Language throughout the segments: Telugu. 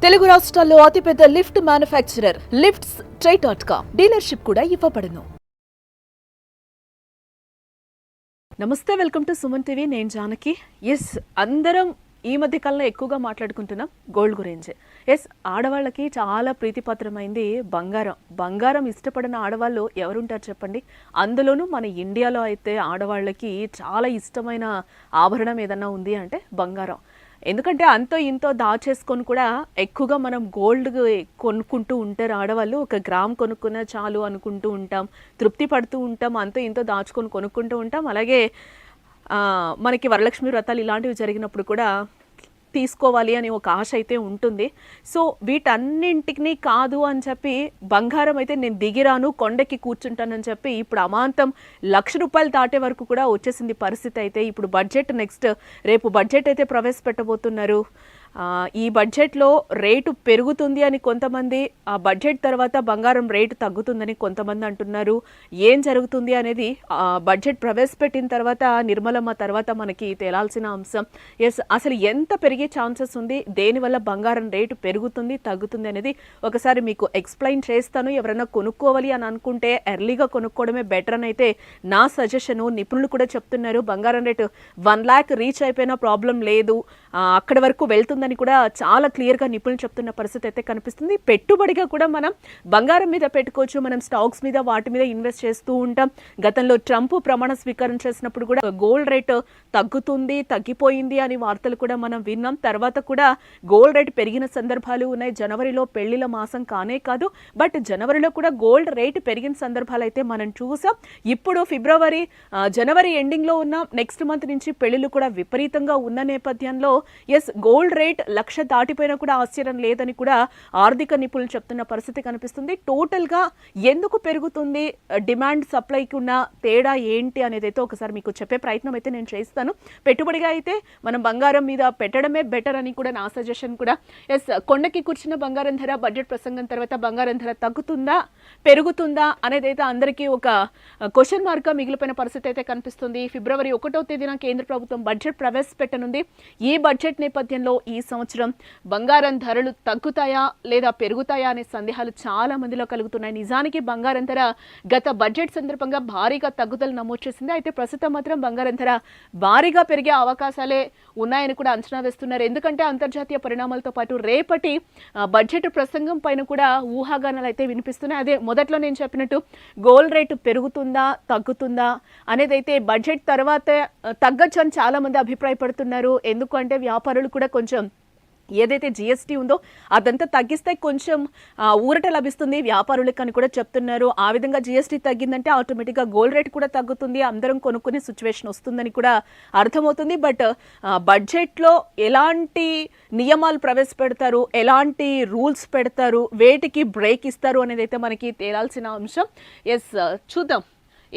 తెలుగు రాష్ట్రాల్లో అతిపెద్ద లిఫ్ట్ మ్యానుఫ్యాక్చరర్ లిఫ్ట్స్ ట్రై.com డీలర్షిప్ కూడా ఇవ్వబడును. నమస్తే, వెల్కమ్ టు సుమన్ టీవీ. నేను జానకి. అందరం ఈ మధ్య కాలంలో ఎక్కువగా మాట్లాడుకుంటున్నాం గోల్డ్ గురించి. ఆడవాళ్ళకి చాలా ప్రీతిపాత్రమైంది బంగారం ఇష్టపడిన ఆడవాళ్ళు ఎవరుంటారు చెప్పండి? అందులోనూ మన ఇండియాలో అయితే ఆడవాళ్ళకి చాలా ఇష్టమైన ఆభరణం ఏదన్నా ఉంది అంటే బంగారం. ఎందుకంటే అంతో ఇంతో దాచేసుకొని కూడా ఎక్కువగా మనం గోల్డ్ కొనుక్కుంటూ ఉంటారు ఆడవాళ్ళు. 1 గ్రామ్ కొనుక్కున్నా చాలు అనుకుంటూ ఉంటాం, తృప్తి పడుతూ ఉంటాం, అంతో ఇంతో దాచుకొని కొనుక్కుంటూ ఉంటాం. అలాగే మనకి వరలక్ష్మి వ్రతాలు ఇలాంటివి జరిగినప్పుడు కూడా తీసుకోవాలి అని ఒక ఆశ అయితే ఉంటుంది. సో వీటన్నింటినీ కాదు అని చెప్పి బంగారం అయితే నేను దిగిరాను, కొండకి కూర్చుంటానని చెప్పి ఇప్పుడు అమాంతం ₹1,00,000 దాటే వరకు కూడా వచ్చేసింది పరిస్థితి. అయితే ఇప్పుడు బడ్జెట్ రేపు బడ్జెట్ అయితే ప్రవేశపెట్టబోతున్నారు. ఈ బడ్జెట్లో రేటు పెరుగుతుంది అని కొంతమంది, ఆ బడ్జెట్ తర్వాత బంగారం రేటు తగ్గుతుందని కొంతమంది అంటున్నారు. ఏం జరుగుతుంది అనేది బడ్జెట్ ప్రవేశపెట్టిన తర్వాత, నిర్మలమ్మ తర్వాత మనకి తేలాల్సిన అంశం. అసలు ఎంత పెరిగే ఛాన్సెస్ ఉంది, దేనివల్ల బంగారం రేటు పెరుగుతుంది తగ్గుతుంది అనేది ఒకసారి మీకు ఎక్స్ప్లెయిన్ చేస్తాను. ఎవరైనా కొనుక్కోవాలి అని అనుకుంటే ఎర్లీగా కొనుక్కోవడమే బెటర్ అని అయితే నా సజెషను. నిపుణులు కూడా చెప్తున్నారు బంగారం రేటు 1 lakh రీచ్ అయిపోయినా ప్రాబ్లం లేదు, అక్కడి వరకు వెళ్తుందని కూడా చాలా క్లియర్గా నిపుణులు చెప్తున్న పరిస్థితి అయితే కనిపిస్తుంది. పెట్టుబడిగా కూడా మనం బంగారం మీద పెట్టుకోవచ్చు, మనం స్టాక్స్ మీద వాటి మీద ఇన్వెస్ట్ చేస్తూ ఉంటాం. గతంలో ట్రంప్ ప్రమాణ స్వీకారం చేసినప్పుడు కూడా గోల్డ్ రేట్ తగ్గిపోయింది అని వార్తలు కూడా మనం విన్నాం. తర్వాత కూడా గోల్డ్ రేట్ పెరిగిన సందర్భాలు ఉన్నాయి. జనవరిలో పెళ్లిల మాసం కానే కాదు, బట్ జనవరిలో కూడా గోల్డ్ రేట్ పెరిగిన సందర్భాలు అయితే మనం చూసాం. ఇప్పుడు జనవరి ఎండింగ్ లో ఉన్న నెక్స్ట్ మంత్ నుంచి పెళ్లిలు కూడా విపరీతంగా ఉన్న నేపథ్యంలో గోల్డ్ రేట్ 1,00,000 దాటిపోయినా కూడా ఆశ్చర్యం లేదని కూడా ఆర్థిక నిపుణులు చెప్తున్న పరిస్థితి కనిపిస్తుంది. టోటల్ గా ఎందుకు పెరుగుతుంది, డిమాండ్ సప్లైకి ఉన్న తేడా ఏంటి అనేది అయితే ఒకసారి మీకు చెప్పే ప్రయత్నం అయితే నేను చేస్తాను. పెట్టుబడిగా అయితే మనం బంగారం మీద పెట్టడమే బెటర్ అని కూడా నా సజెషన్ కూడా. కొండకి కూర్చున్న బంగారం ధర బడ్జెట్ ప్రసంగం తర్వాత బంగారం ధర తగ్గుతుందా పెరుగుతుందా అనేది అయితే అందరికీ ఒక క్వశ్చన్ మార్క్ గా మిగిలిపోయిన పరిస్థితి అయితే కనిపిస్తుంది. ఫిబ్రవరి 1వ తేదీన కేంద్ర ప్రభుత్వం బడ్జెట్ ప్రవేశపెట్టనుంది. ఈ బడ్జెట్ నేపథ్యంలో ఈ సంవత్సరం బంగారం ధరలు తగ్గుతాయా లేదా పెరుగుతాయా అనే సందేహాలు చాలా మందిలో కలుగుతున్నాయి. నిజానికి బంగారం ధర గత బడ్జెట్ సందర్భంగా భారీగా తగ్గుదల నమోదు చేసింది. అయితే ప్రస్తుతం మాత్రం బంగారం ధర భారీగా పెరిగే అవకాశాలే ఉన్నాయని కూడా అంచనా వేస్తున్నారు. ఎందుకంటే అంతర్జాతీయ పరిణామాలతో పాటు రేపటి బడ్జెట్ ప్రసంగం పైన కూడా ఊహాగానాలు అయితే వినిపిస్తున్నాయి. అదే మొదట్లో నేను చెప్పినట్టు గోల్డ్ రేటు పెరుగుతుందా తగ్గుతుందా అనేది అయితే బడ్జెట్ తర్వాత తగ్గచ్చు అని చాలా మంది అభిప్రాయపడుతున్నారు. ఎందుకంటే వ్యాపారులు కూడా కొంచెం ఏదైతే జిఎస్టీ ఉందో అదంతా తగ్గిస్తే కొంచెం ఊరట లభిస్తుంది వ్యాపారులకు అని కూడా చెప్తున్నారు. ఆ విధంగా జిఎస్టీ తగ్గిందంటే ఆటోమేటిక్గా గోల్డ్ రేట్ కూడా తగ్గుతుంది, అందరం కొనుక్కునే సిచ్యువేషన్ వస్తుందని కూడా అర్థమవుతుంది. బట్ బడ్జెట్లో ఎలాంటి నియమాలు ప్రవేశపెడతారు, ఎలాంటి రూల్స్ పెడతారు, వేటికి బ్రేక్ ఇస్తారు అనేది అయితే మనకి తేలాల్సిన అంశం. చూద్దాం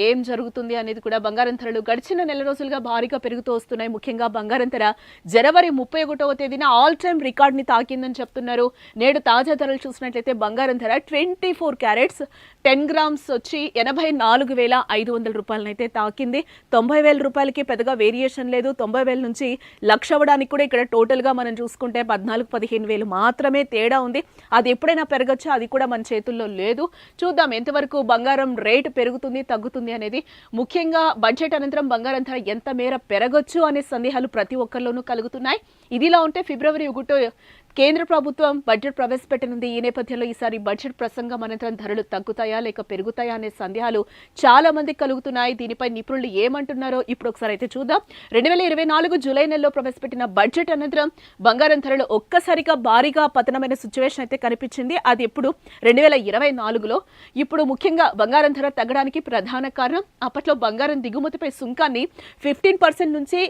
ఏం జరుగుతుంది అనేది కూడా. బంగారం ధరలు గడిచిన నెల రోజులుగా భారీగా పెరుగుతూ వస్తున్నాయి. ముఖ్యంగా బంగారం ధర జనవరి 31వ తేదీన ఆల్ టైమ్ రికార్డ్ని తాకిందని చెప్తున్నారు. నేడు తాజా ధరలు చూసినట్లయితే బంగారం ధర 24 క్యారెట్స్ 10 గ్రామ్స్ వచ్చి ₹84,500 అయితే తాకింది. ₹90,000 పెద్దగా వేరియేషన్ లేదు. 90,000 నుంచి 1,00,000 అవ్వడానికి కూడా ఇక్కడ టోటల్గా మనం చూసుకుంటే 14,000-15,000 మాత్రమే తేడా ఉంది. అది ఎప్పుడైనా పెరగచ్చు, అది కూడా మన చేతుల్లో లేదు. చూద్దాం ఎంతవరకు బంగారం రేటు పెరుగుతుంది తగ్గుతుంది అనేది. ముఖ్యంగా బడ్జెట్ అనంతరం బంగారం ధర ఎంత మేర పెరగొచ్చు అనే సందేహాలు ప్రతి ఒక్కరిలోనూ కలుగుతున్నాయి. ఇదిలా ఉంటే ఫిబ్రవరి 1 కేంద్ర ప్రభుత్వం బడ్జెట్ ప్రవేశపెట్టనుంది. ఈ నేపథ్యంలో ఈసారి బడ్జెట్ ప్రసంగం అనంతరం ధరలు తగ్గుతాయా లేక పెరుగుతాయా అనే సందేహాలు చాలా మందికి కలుగుతున్నాయి. దీనిపై నిపుణులు ఏమంటున్నారో ఇప్పుడు ఒకసారి అయితే చూద్దాం. 2024 జూలై నెలలో ప్రవేశపెట్టిన బడ్జెట్ అనంతరం బంగారం ధరలు ఒక్కసారిగా భారీగా పతనమైన సిచ్యువేషన్ అయితే కనిపించింది. అది ఇప్పుడు 2024లో. ఇప్పుడు ముఖ్యంగా బంగారం ధర తగ్గడానికి ప్రధాన కారణం అప్పట్లో బంగారం దిగుమతిపై సుంకాన్ని 15% నుంచి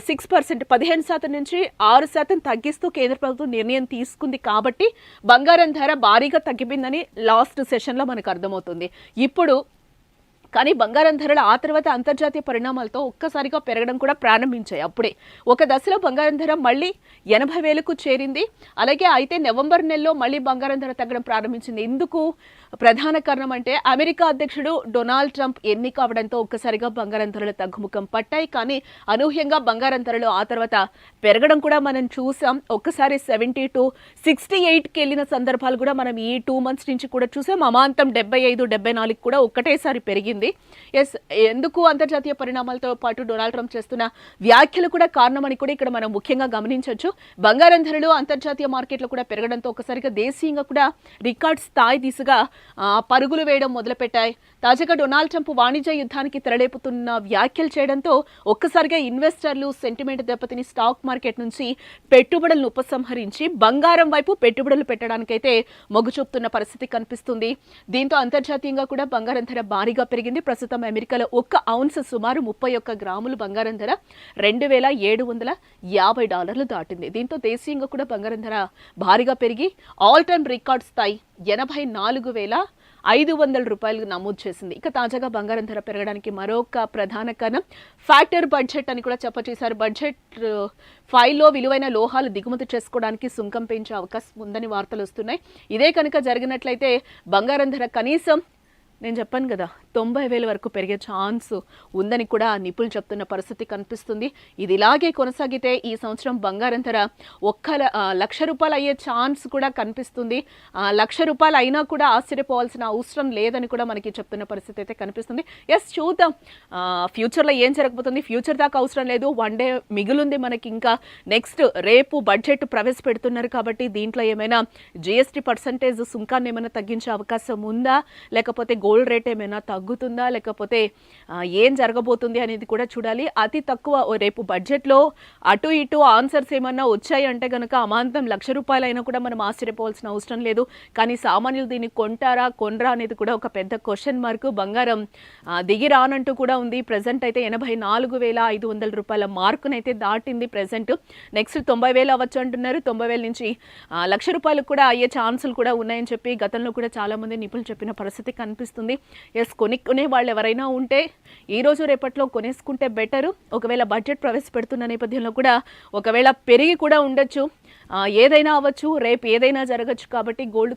6%, 15% నుంచి 6% తగ్గిస్తూ కేంద్ర ప్రభుత్వం నిర్ణయం తీసుకుంది. కాబట్టి బంగారం ధర భారీగా తగ్గిపోయిందని లాస్ట్ సెషన్లో మనకు అర్థమవుతుంది. ఇప్పుడు కానీ బంగారం ధరలు ఆ తర్వాత అంతర్జాతీయ పరిణామాలతో ఒక్కసారిగా పెరగడం కూడా ప్రారంభించాయి. అప్పుడే ఒక దశలో బంగారం ధర మళ్ళీ 80,000కు చేరింది. అలాగే అయితే నవంబర్ నెలలో మళ్ళీ బంగారం ధర తగ్గడం ప్రారంభించింది. ఇందుకు ప్రధాన కారణం అంటే అమెరికా అధ్యక్షుడు డొనాల్డ్ ట్రంప్ ఎన్నిక అవడంతో ఒక్కసారిగా బంగారం ధరలు తగ్గుముఖం పట్టాయి. కానీ అనూహ్యంగా బంగారం ధరలు ఆ తర్వాత పెరగడం కూడా మనం చూసాం. ఒక్కసారి 70 to 68కి వెళ్ళిన సందర్భాలు కూడా మనం ఈ 2 months నుంచి కూడా చూసాం. అమాంతం 75, 74 కూడా ఒక్కటేసారి పెరిగింది. ఎందుకు అంతర్జాతీయ పరిణామాలతో పాటు డొనాల్డ్ ట్రంప్ చేస్తున్న వ్యాఖ్యలు కూడా కారణమని కూడా ఇక్కడ మనం ముఖ్యంగా గమనించవచ్చు. బంగారం ధరలు అంతర్జాతీయ మార్కెట్లో కూడా పెరగడంతో ఒకసారిగా దేశీయంగా కూడా రికార్డ్ స్థాయి దిశగా పరుగులు వేయడం మొదలుపెట్టాయి. తాజాగా డొనాల్డ్ ట్రంప్ వాణిజ్య యుద్ధానికి తెరలేపుతున్న వ్యాఖ్యలు చేయడంతో ఒక్కసారిగా ఇన్వెస్టర్లు సెంటిమెంట్ దెబ్బతిని స్టాక్ మార్కెట్ నుంచి పెట్టుబడులను ఉపసంహరించి బంగారం వైపు పెట్టుబడులు పెట్టడానికైతే మొగ్గు చూపుతున్న పరిస్థితి కనిపిస్తుంది. దీంతో అంతర్జాతీయంగా కూడా బంగారం ధర భారీగా పెరిగింది. ప్రస్తుతం అమెరికాలో 1 ounce సుమారు 31 గ్రాములు బంగారం ధర $2,750 దాటింది. దీంతో దేశీయంగా కూడా బంగారం ధర భారీగా పెరిగి ఆల్ టైమ్ రికార్డ్ స్థాయి $84,500 నమోదు చేసింది. ఇక తాజాగా బంగారం ధర పెరగడానికి మరొక ప్రధాన కారణం ఫ్యాక్టర్ బడ్జెట్ అని కూడా చెప్పచేశారు. బడ్జెట్ ఫైల్లో విలువైన లోహాలు దిగుమతి చేసుకోవడానికి సుంకం పెంచే అవకాశం ఉందని వార్తలు వస్తున్నాయి. ఇదే కనుక జరిగినట్లయితే బంగారం ధర కనీసం నేను చెప్పాను కదా 90,000 వరకు పెరిగే ఛాన్స్ ఉందని కూడా నిపుణులు చెప్తున్న పరిస్థితి కనిపిస్తుంది. ఇది ఇలాగే కొనసాగితే ఈ సంవత్సరం బంగారం ధర ₹1,00,000 అయ్యే ఛాన్స్ కూడా కనిపిస్తుంది. ₹1,00,000 అయినా కూడా ఆశ్చర్యపోవాల్సిన అవసరం లేదని కూడా మనకి చెప్తున్న పరిస్థితి అయితే కనిపిస్తుంది. చూద్దాం ఫ్యూచర్లో ఏం జరగబోతుంది. ఫ్యూచర్ దాకా అవసరం లేదు, 1 day మిగులుంది మనకి. ఇంకా నెక్స్ట్ రేపు బడ్జెట్ ప్రవేశపెడుతున్నారు కాబట్టి దీంట్లో ఏమైనా GST పర్సంటేజ్ సుంకాన్ని ఏమైనా తగ్గించే అవకాశం ఉందా, లేకపోతే గోల్డ్ రేట్ ఏమైనా తగ్గుతుందా, లేకపోతే ఏం జరగబోతుంది అనేది కూడా చూడాలి. అతి తక్కువ రేపు బడ్జెట్లో అటు ఇటు ఆన్సర్స్ ఏమన్నా వచ్చాయి అంటే కనుక అమాంతం ₹1,00,000 అయినా కూడా మనం ఆశ్చర్యపోవాల్సిన అవసరం లేదు. కానీ సామాన్యులు దీన్ని కొంటారా కొనరా అనేది కూడా ఒక పెద్ద క్వశ్చన్ మార్క్. బంగారం దిగి రానంటూ కూడా ఉంది. ప్రెసెంట్ అయితే ₹84,500 మార్కునైతే దాటింది. ప్రెసెంట్ నెక్స్ట్ 90,000 అవ్వచ్చు అంటున్నారు. 90,000 నుంచి ₹1,00,000 కూడా అయ్యే ఛాన్సులు కూడా ఉన్నాయని చెప్పి గతంలో కూడా చాలా మంది నిపుణులు చెప్పిన పరిస్థితి కనిపిస్తుంది. కొనుక్కునే వాళ్ళు ఎవరైనా ఉంటే ఈ రోజు రేపట్లో కొనేసుకుంటే బెటరు. ఒకవేళ బడ్జెట్ ప్రవేశపెడుతున్న నేపథ్యంలో కూడా ఒకవేళ పెరిగి కూడా ఉండొచ్చు. ఏదైనా అవ్వచ్చు, రేపు ఏదైనా జరగచ్చు. కాబట్టి గోల్డ్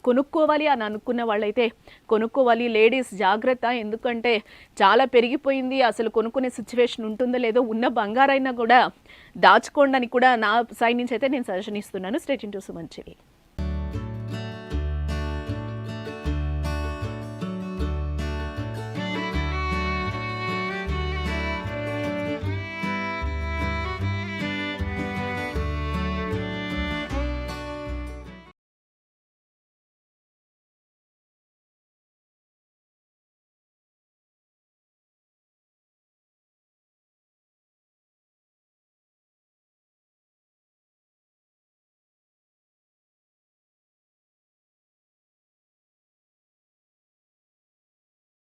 కొనుక్కోవాలి అని అనుకున్న వాళ్ళైతే కొనుక్కోవాలి. లేడీస్ జాగ్రత్త, ఎందుకంటే చాలా పెరిగిపోయింది. అసలు కొనుక్కునే సిచ్యువేషన్ ఉంటుందో లేదో, ఉన్న బంగారైనా కూడా దాచుకోండి అని కూడా నా సైడ్ నుంచి అయితే నేను సజెషన్ ఇస్తున్నాను. State into Suman TV.